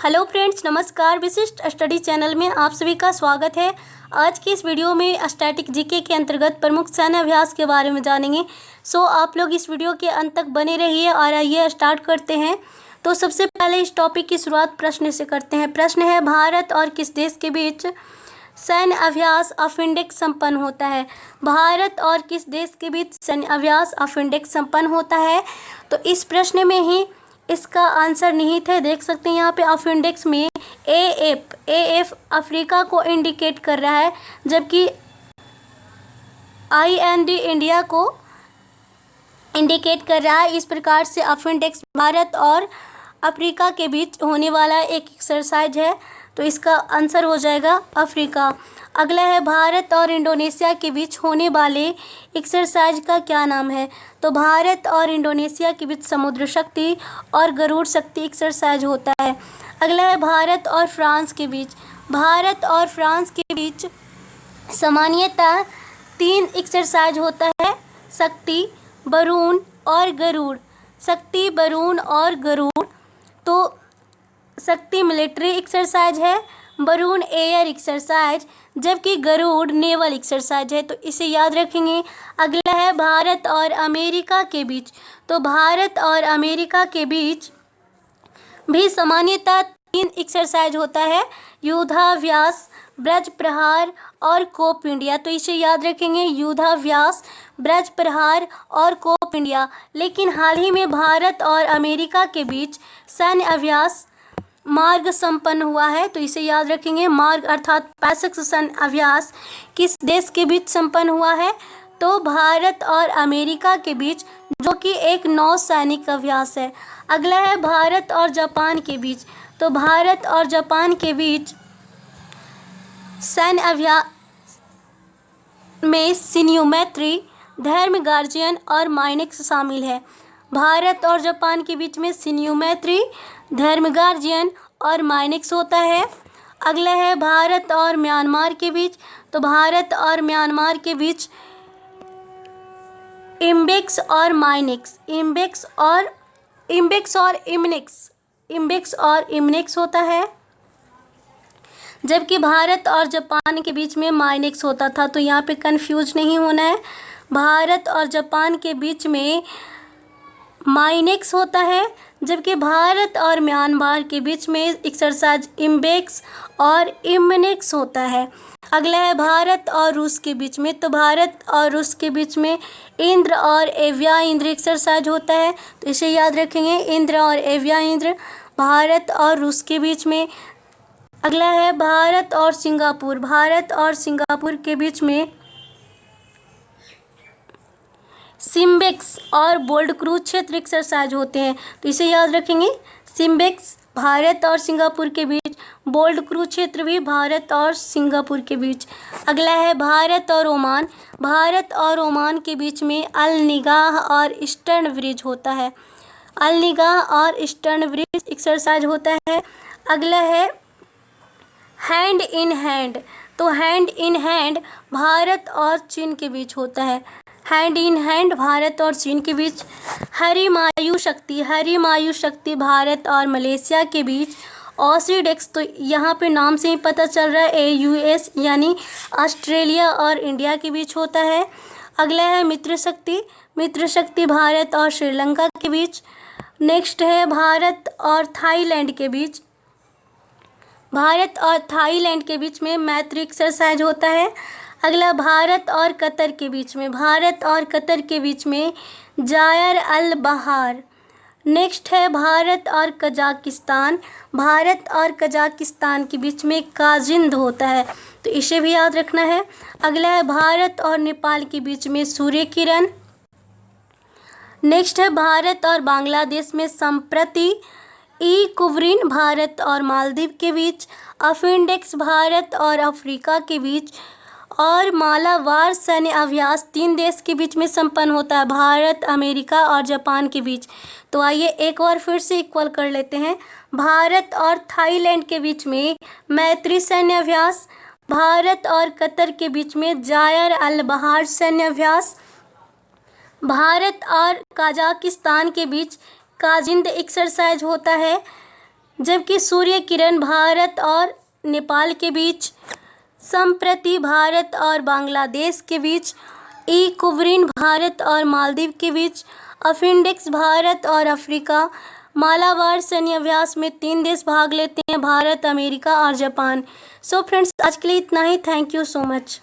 Hello friends, नमस्कार। विशिष्ट study channel में आप सभी का स्वागत है। आज की इस वीडियो में स्टैटिक जीके के अंतर्गत प्रमुख सैन्य अभ्यास के बारे में जानेंगे। आप लोग इस वीडियो के अंत तक बने रहिए और आइए स्टार्ट करते हैं। तो सबसे पहले इस टॉपिक की शुरुआत प्रश्न से करते हैं। प्रश्न है, भारत और किस देश के बीच सैन्य अभ्यास अफिंडेक्स संपन्न होता है? भारत और किस देश के बीच सैन्य अभ्यास अफिंडेक्स संपन्न होता है? तो इस प्रश्न में ही इसका आंसर निहित है। देख सकते हैं यहाँ पे अफिंडेक्स में एएफ अफ्रीका को इंडिकेट कर रहा है, जबकि आईएनडी इंडिया को इंडिकेट कर रहा है। इस प्रकार से अफिंडेक्स भारत और अफ्रीका के बीच होने वाला एक एक्सरसाइज है, तो इसका आंसर हो जाएगा अफ्रीका। अगला है, भारत और इंडोनेशिया के बीच होने वाले एक्सरसाइज का क्या नाम है? तो भारत और इंडोनेशिया के बीच समुद्र शक्ति और गरुड़ शक्ति एक्सरसाइज होता है। अगला है, भारत और फ्रांस के बीच सामान्यतः 3 एक्सरसाइज होता है: शक्ति, बरून और गरुड़। शक्ति, बरून और गरुड़। तो शक्ति मिलिट्री एक्सरसाइज है, बरून एयर एक्सरसाइज, जबकि गरुड़ नेवल एक्सरसाइज है, तो इसे याद रखेंगे। अगला है, भारत और अमेरिका के बीच। तो भारत और अमेरिका के बीच भी सामान्यतः 3 एक्सरसाइज होता है: युद्धाभ्यास, ब्रज प्रहार और कोप इंडिया। तो इसे याद रखेंगे, युद्धाभ्यास, ब्रज प्रहार और कोप इंडिया। लेकिन हाल ही में भारत और अमेरिका के बीच सैन्य अभ्यास मार्ग संपन्न हुआ है, तो इसे याद रखेंगे। मार्ग अर्थात पैसिफिक सैन्य अभ्यास किस देश के बीच संपन्न हुआ है? तो भारत और अमेरिका के बीच, जो कि एक नौसैनिक अभ्यास है। अगला है, भारत और जापान के बीच। तो भारत और जापान के बीच सैन्य अभ्यास में शिन्यू मैत्री, धर्म गार्जियन और माइनेक्स शामिल है। भारत और जापान के बीच में शिन्यू मैत्री, धर्म गार्जियन और माइनेक्स होता है। अगला है, भारत और म्यांमार के बीच। तो भारत और म्यांमार के बीच इम्बेक्स और माइनेक्स, इम्बेक्स और इमनेक्स होता है, जबकि भारत और जापान के बीच में माइनेक्स होता था। तो यहाँ पे कंफ्यूज नहीं होना है। भारत और जापान के बीच में माइनेक्स होता है, जबकि भारत और म्यांमार के बीच में एक्सरसाइज इम्बेक्स और इमनेक्स होता है। अगला है, भारत और रूस के बीच में। तो भारत और रूस के बीच में इंद्र और एविया इंद्र एक्सरसाइज होता है, तो इसे याद रखेंगे, इंद्र और एविया इंद्र, भारत और रूस के बीच में। अगला है, भारत और सिंगापुर के बीच में सिम्बेक्स और बोल्ड क्रूज क्षेत्र एक्सरसाइज होते हैं, तो इसे याद रखेंगे। सिम्बेक्स भारत और सिंगापुर के बीच, बोल्ड क्रूज क्षेत्र भी भारत और सिंगापुर के बीच। अगला है, भारत और ओमान के बीच में अल निगाह और ईस्टर्न ब्रिज होता है। अल निगाह और ईस्टर्न ब्रिज एक्सरसाइज होता है। अगला है, हैंड इन हैंड। तो हैंड इन हैंड भारत और चीन के बीच होता है। हैंड इन हैंड भारत और चीन के बीच। हरिमायु शक्ति भारत और मलेशिया के बीच। ऑसीडेक्स, तो यहाँ पे नाम से ही पता चल रहा है, AUS यानी ऑस्ट्रेलिया और इंडिया के बीच होता है। अगला है, मित्र शक्ति भारत और श्रीलंका के बीच। नेक्स्ट है, भारत और थाईलैंड के बीच में मैत्री एक्सरसाइज होता है। अगला, भारत और कतर के बीच में जायर अल बहार। नेक्स्ट है, भारत और कजाकिस्तान के बीच में काजिंद होता है, तो इसे भी याद रखना है। अगला है, भारत और नेपाल के बीच में सूर्य किरण। नेक्स्ट है, भारत और बांग्लादेश में संप्रति कुवरीन भारत और मालदीव के बीच। अफिंडेक्स भारत और अफ्रीका के बीच। और मालाबार सैन्य अभ्यास 3 देश के बीच में संपन्न होता है, भारत, अमेरिका और जापान के बीच। तो आइए एक बार फिर से इक्वल कर लेते हैं। भारत और थाईलैंड के बीच में मैत्री सैन्य अभ्यास, भारत और कतर के बीच में जायर अल बहार सैन्य अभ्यास, भारत और कजाकिस्तान के बीच काजिंद एक्सरसाइज होता है, जबकि सूर्य किरण भारत और नेपाल के बीच, संप्रति भारत और बांग्लादेश के बीच, इक्वेरिन भारत और मालदीव के बीच, अपेंडिक्स भारत और अफ्रीका, मालाबार सैन्य अभ्यास में 3 देश भाग लेते हैं, भारत, अमेरिका और जापान। सो फ्रेंड्स, आज के लिए इतना ही। Thank you so much.